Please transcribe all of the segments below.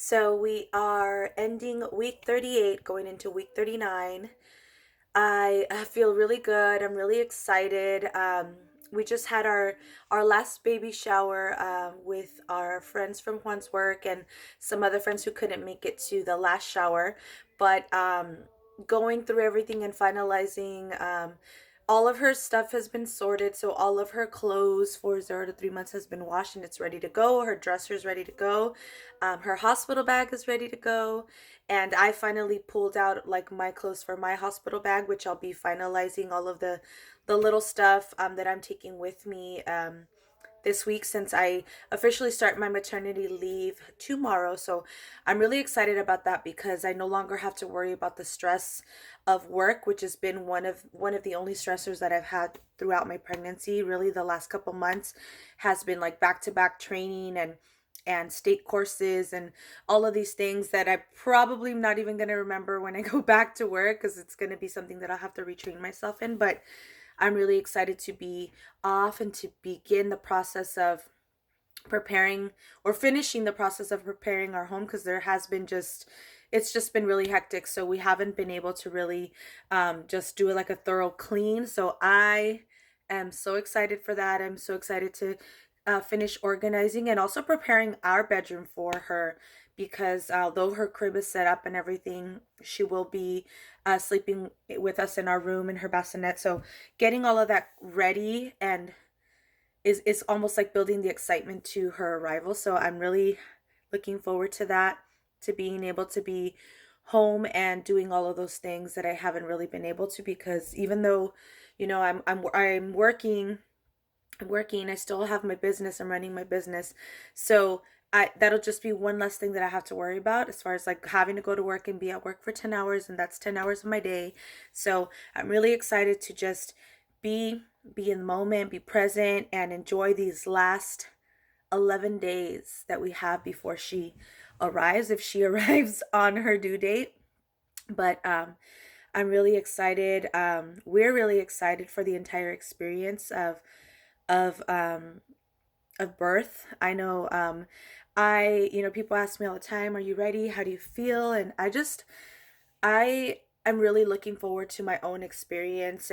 So we are ending week 38, going into week 39. I feel really good. I'm really excited. We just had our last baby shower with our friends from Juan's work and some other friends who couldn't make it to the last shower. But going through everything and finalizing, all of her stuff has been sorted. So all of her clothes for 0 to 3 months has been washed and it's ready to go. Her dresser is ready to go. Her hospital bag is ready to go. And I finally pulled out like my clothes for my hospital bag, which I'll be finalizing all of the little stuff that I'm taking with me this week since I officially start my maternity leave tomorrow. So I'm really excited about that because I no longer have to worry about the stress of work, which has been one of the only stressors that I've had throughout my pregnancy. Really, the last couple months has been like back-to-back training and state courses and all of these things that I probably not even going to remember when I go back to work because it's going to be something that I'll have to retrain myself in. But I'm really excited to be off and to begin the process of preparing or finishing the process of preparing our home because there has been just it's just been really hectic, so we haven't been able to really just do like a thorough clean. So I am so excited for that. I'm so excited to finish organizing and also preparing our bedroom for her because although her crib is set up and everything, she will be sleeping with us in our room in her bassinet. So getting all of that ready and is almost like building the excitement to her arrival. So I'm really looking forward to that, to being able to be home and doing all of those things that I haven't really been able to because even though, I'm working, I still have my business, I'm running my business. So that'll just be one less thing that I have to worry about as far as like having to go to work and be at work for 10 hours and that's 10 hours of my day. So I'm really excited to just be be in the moment, be present and enjoy these last 11 days that we have before she arrives if she arrives on her due date. But I'm really excited. We're really excited for the entire experience of um of birth. I know people ask me all the time, are you ready? How do you feel? And I'm really looking forward to my own experience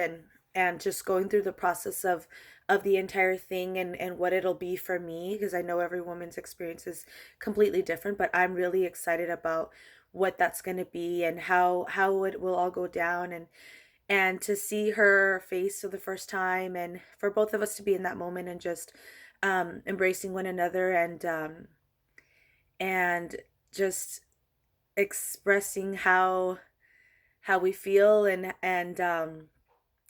and just going through the process of the entire thing and what it'll be for me because I know every woman's experience is completely different, but I'm really excited about what that's going to be and how it will all go down and to see her face for the first time and for both of us to be in that moment and just embracing one another and just expressing how we feel and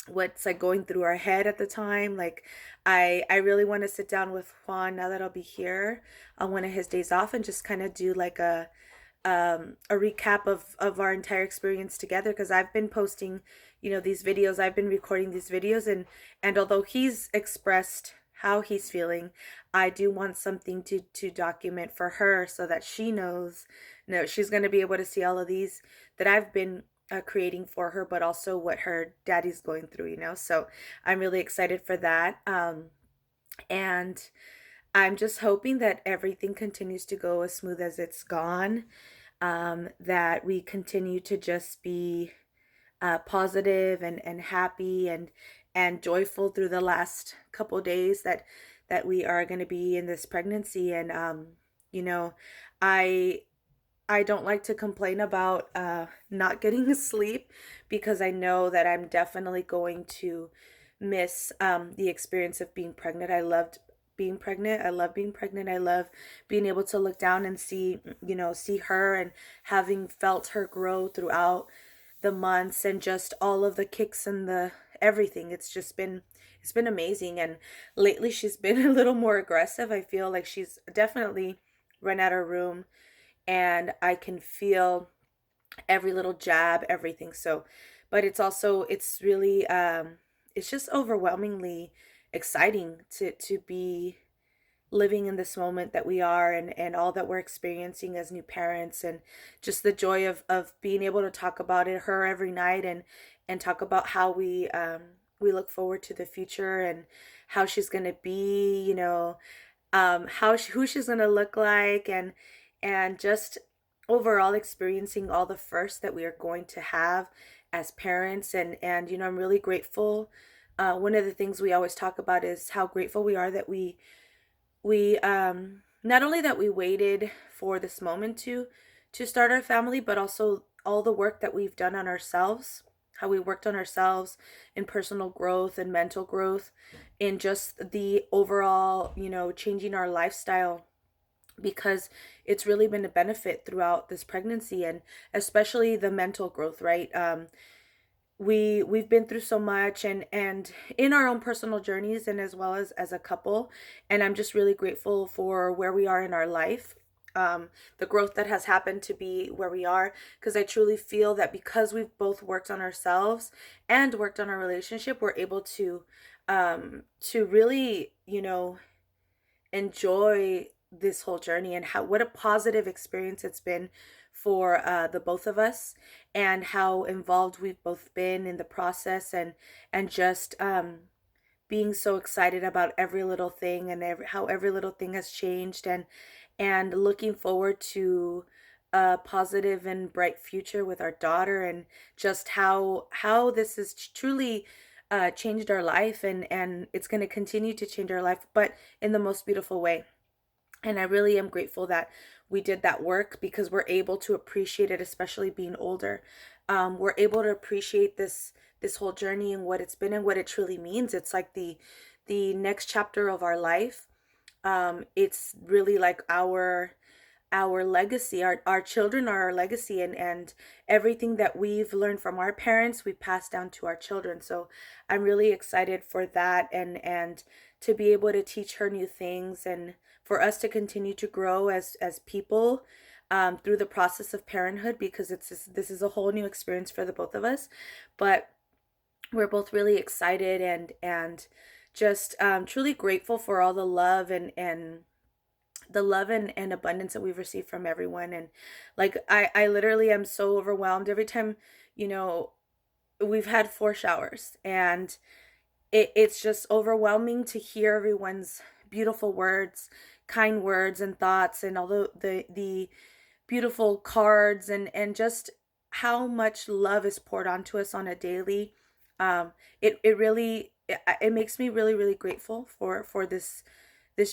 what's like going through our head at the time. Like I really want to sit down with Juan now that I'll be here on one of his days off and just kind of do like a recap of our entire experience together because I've been posting, these videos. I've been recording these videos and although he's expressed how he's feeling, I do want something to document for her so that she knows, no, she's going to be able to see all of these that I've been creating for her, but also what her daddy's going through. So I'm really excited for that. And I'm just hoping that everything continues to go as smooth as it's gone, that we continue to just be positive and happy and joyful through the last couple days that we are going to be in this pregnancy. And you know, I I don't like to complain about not getting sleep because I know that I'm definitely going to miss the experience of being pregnant. I loved being pregnant. I love being pregnant. I love being able to look down and see her and having felt her grow throughout the months and just all of the kicks and the everything. It's been amazing. And lately she's been a little more aggressive. I feel like she's definitely run out of room and I can feel every little jab, everything. So, but it's really it's just overwhelmingly exciting to be living in this moment that we are and all that we're experiencing as new parents and just the joy of being able to talk about it her every night and talk about how we look forward to the future and how she's going to be, who she's going to look like and just overall experiencing all the firsts that we are going to have as parents. And I'm really grateful. One of the things we always talk about is how grateful we are that we not only that we waited for this moment to start our family, but also all the work that we've done on ourselves, how we worked on ourselves in personal growth and mental growth, in just the overall, changing our lifestyle, because it's really been a benefit throughout this pregnancy, and especially the mental growth, right? We've been through so much, and in our own personal journeys, and as well as a couple. And I'm just really grateful for where we are in our life, the growth that has happened to be where we are, because I truly feel that because we've both worked on ourselves and worked on our relationship, we're able to really, enjoy this whole journey, and how what a positive experience it's been for the both of us, and how involved we've both been in the process, and just being so excited about every little thing, and how every little thing has changed, and looking forward to a positive and bright future with our daughter, and just how this has truly changed our life, and it's going to continue to change our life, but in the most beautiful way. And I really am grateful that we did that work, because we're able to appreciate it, especially being older. We're able to appreciate this whole journey and what it's been and what it truly means. It's like the next chapter of our life. It's really like our legacy. Our children are our legacy, and everything that we've learned from our parents we pass down to our children. So I'm really excited for that, and to be able to teach her new things, and for us to continue to grow as people, through the process of parenthood, because this is a whole new experience for the both of us. But we're both really excited, and just truly grateful for all the love, and the love and abundance that we've received from everyone. And like I literally am so overwhelmed every time, you know we've had 4 showers, and it's just overwhelming to hear everyone's beautiful words, kind words and thoughts, and all the beautiful cards, and just how much love is poured onto us on a daily. It really, it makes me really, really grateful for this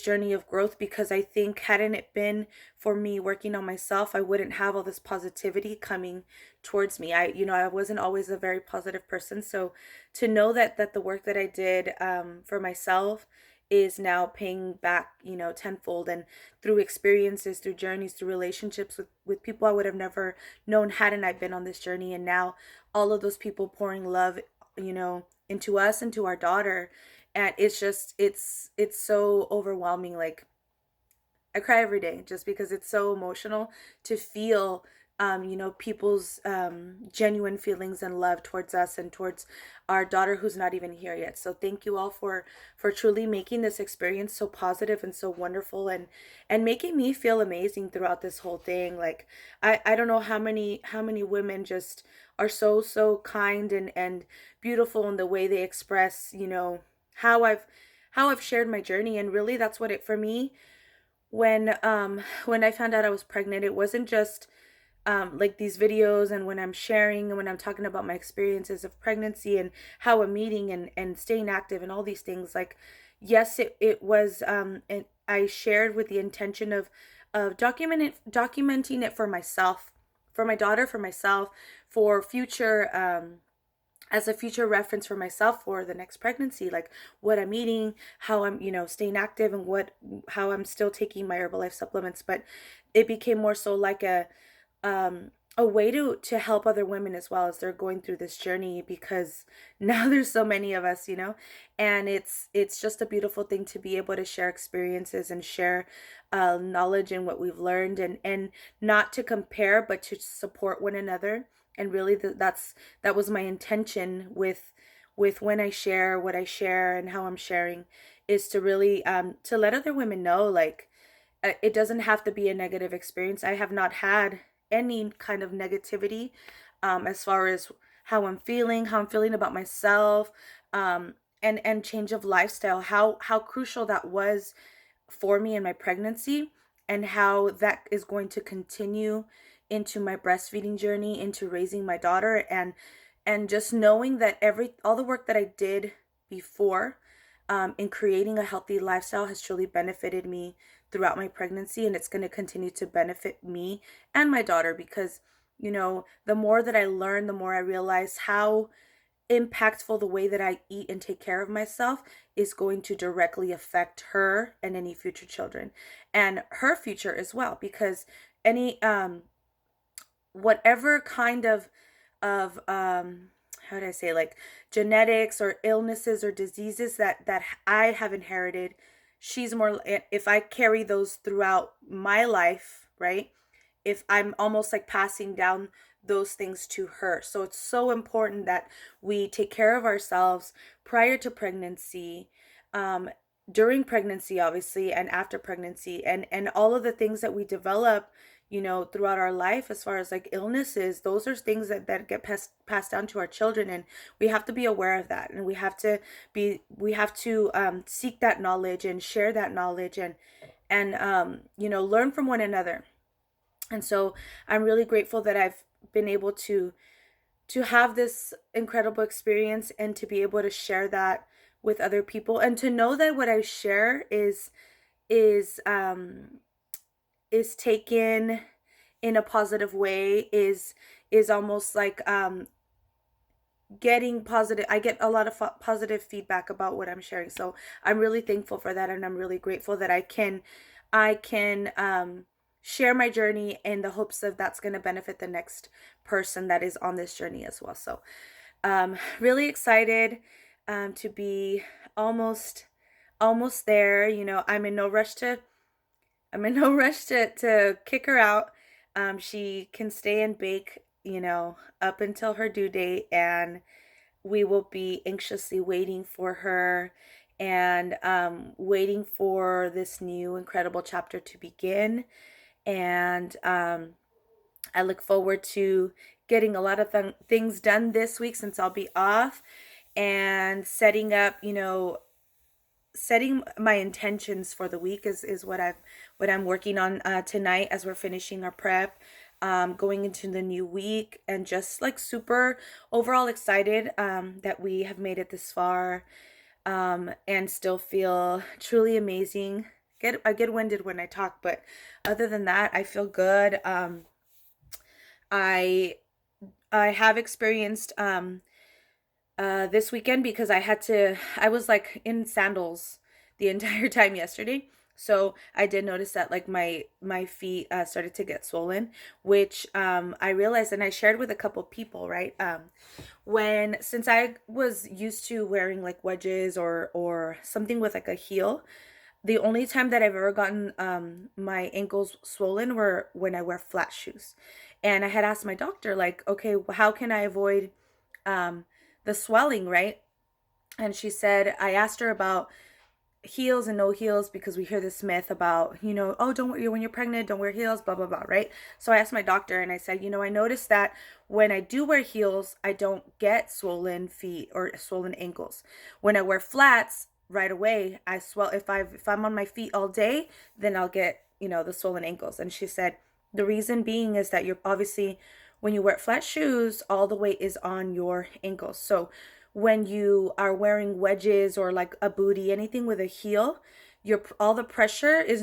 journey of growth, because I think hadn't it been for me working on myself, I wouldn't have all this positivity coming towards me. I wasn't always a very positive person. So to know that the work that I did, for myself, is now paying back, tenfold, and through experiences, through journeys, through relationships with people I would have never known hadn't I been on this journey. And now all of those people pouring love, into us and to our daughter. And it's just, it's so overwhelming. Like, I cry every day just because it's so emotional to feel, people's genuine feelings and love towards us and towards our daughter who's not even here yet. So thank you all for truly making this experience so positive and so wonderful, and making me feel amazing throughout this whole thing. Like, I don't know how many women just are so kind and beautiful in the way they express, how I've shared my journey. And really, that's what it for me, when I found out I was pregnant, it wasn't just like these videos, and when I'm sharing and when I'm talking about my experiences of pregnancy and how I'm eating and staying active and all these things. Like, yes, it was, and I shared with the intention of documenting it for myself, for my daughter, for myself, for future, as a future reference for myself for the next pregnancy, like what I'm eating, how I'm, staying active, and how I'm still taking my Herbalife supplements. But it became more so like a way to help other women as well as they're going through this journey, because now there's so many of us, and it's just a beautiful thing to be able to share experiences and share knowledge and what we've learned, and not to compare, but to support one another. And really, that was my intention with when I share what I share and how I'm sharing, is to really to let other women know, like, it doesn't have to be a negative experience. I have not had any kind of negativity, as far as how I'm feeling about myself, and change of lifestyle, how crucial that was for me in my pregnancy, and how that is going to continue, into my breastfeeding journey, into raising my daughter, and just knowing that all the work that I did before in creating a healthy lifestyle has truly benefited me throughout my pregnancy, and it's going to continue to benefit me and my daughter because, the more that I learn, the more I realize how impactful the way that I eat and take care of myself is going to directly affect her and any future children and her future as well, because any whatever kind of how do I say, like, genetics or illnesses or diseases that I have inherited, she's more, if I carry those throughout my life, right? If I'm almost like passing down those things to her. So it's so important that we take care of ourselves prior to pregnancy, um, during pregnancy, obviously, and after pregnancy, and all of the things that we develop, throughout our life, as far as like illnesses, those are things that get passed down to our children, and we have to be aware of that, and we have to seek that knowledge and share that knowledge, and learn from one another. And so I'm really grateful that I've been able to have this incredible experience and to be able to share that with other people, and to know that what I share is um is taken in a positive way, is almost like getting positive. I get a lot of positive feedback about what I'm sharing, so I'm really thankful for that, and I'm really grateful that I can share my journey in the hopes of that's going to benefit the next person that is on this journey as well. So really excited to be almost almost there. I'm in no rush to kick her out. She can stay and bake, up until her due date, and we will be anxiously waiting for her, and waiting for this new incredible chapter to begin. And I look forward to getting a lot of things done this week since I'll be off, and setting my intentions for the week is what I'm working on tonight as we're finishing our prep, going into the new week, and just like super overall excited that we have made it this far, and still feel truly amazing. I get winded when I talk, but other than that, I feel good. I I have experienced this weekend, because I was like in sandals the entire time yesterday. So I did notice that like my feet started to get swollen, which I realized, and I shared with a couple people, right? When Since I was used to wearing like wedges or something with like a heel, the only time that I've ever gotten my ankles swollen were when I wear flat shoes. And I had asked my doctor, like, okay, how can I avoid um, the swelling, right? And she said, I asked her about heels and no heels, because we hear this myth about, oh, don't wear, when you're pregnant, don't wear heels, blah, blah, blah, right? So I asked my doctor, and I said, I noticed that when I do wear heels, I don't get swollen feet or swollen ankles. When I wear flats, right away, I swell. If I'm on my feet all day, then I'll get, the swollen ankles. And she said, the reason being is that you're obviously, when you wear flat shoes, all the weight is on your ankles. So when you are wearing wedges or like a booty, anything with a heel, all the pressure is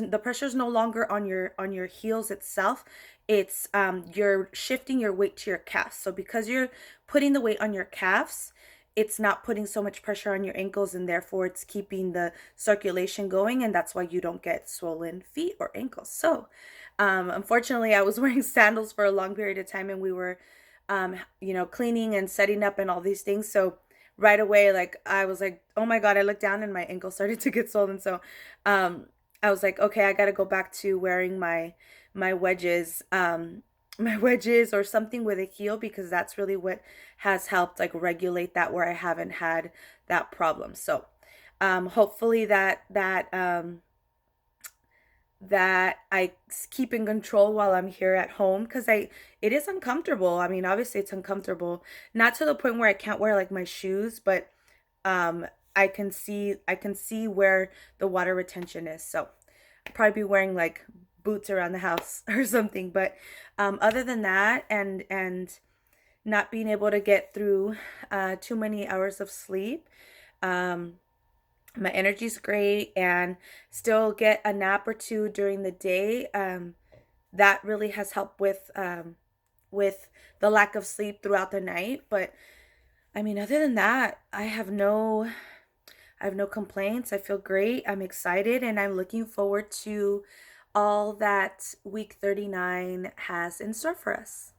no longer on your heels itself. It's you're shifting your weight to your calves. So because you're putting the weight on your calves, it's not putting so much pressure on your ankles, and therefore it's keeping the circulation going, and that's why you don't get swollen feet or ankles. So unfortunately, I was wearing sandals for a long period of time, and we were cleaning and setting up and all these things. So right away, like, I was like, oh my God, I looked down and my ankle started to get swollen. So I was like, okay, I got to go back to wearing my wedges, my wedges or something with a heel, because that's really what has helped like regulate that, where I haven't had that problem. So hopefully that I keep in control while I'm here at home, because it is uncomfortable. I mean, obviously it's uncomfortable, not to the point where I can't wear like my shoes, but um I can see where the water retention is. So I'll probably be wearing like boots around the house or something. But other than that, and not being able to get through too many hours of sleep, um, my energy's great, and still get a nap or two during the day. That really has helped with the lack of sleep throughout the night. But I mean, other than that, I have no complaints. I feel great. I'm excited, and I'm looking forward to all that week 39 has in store for us.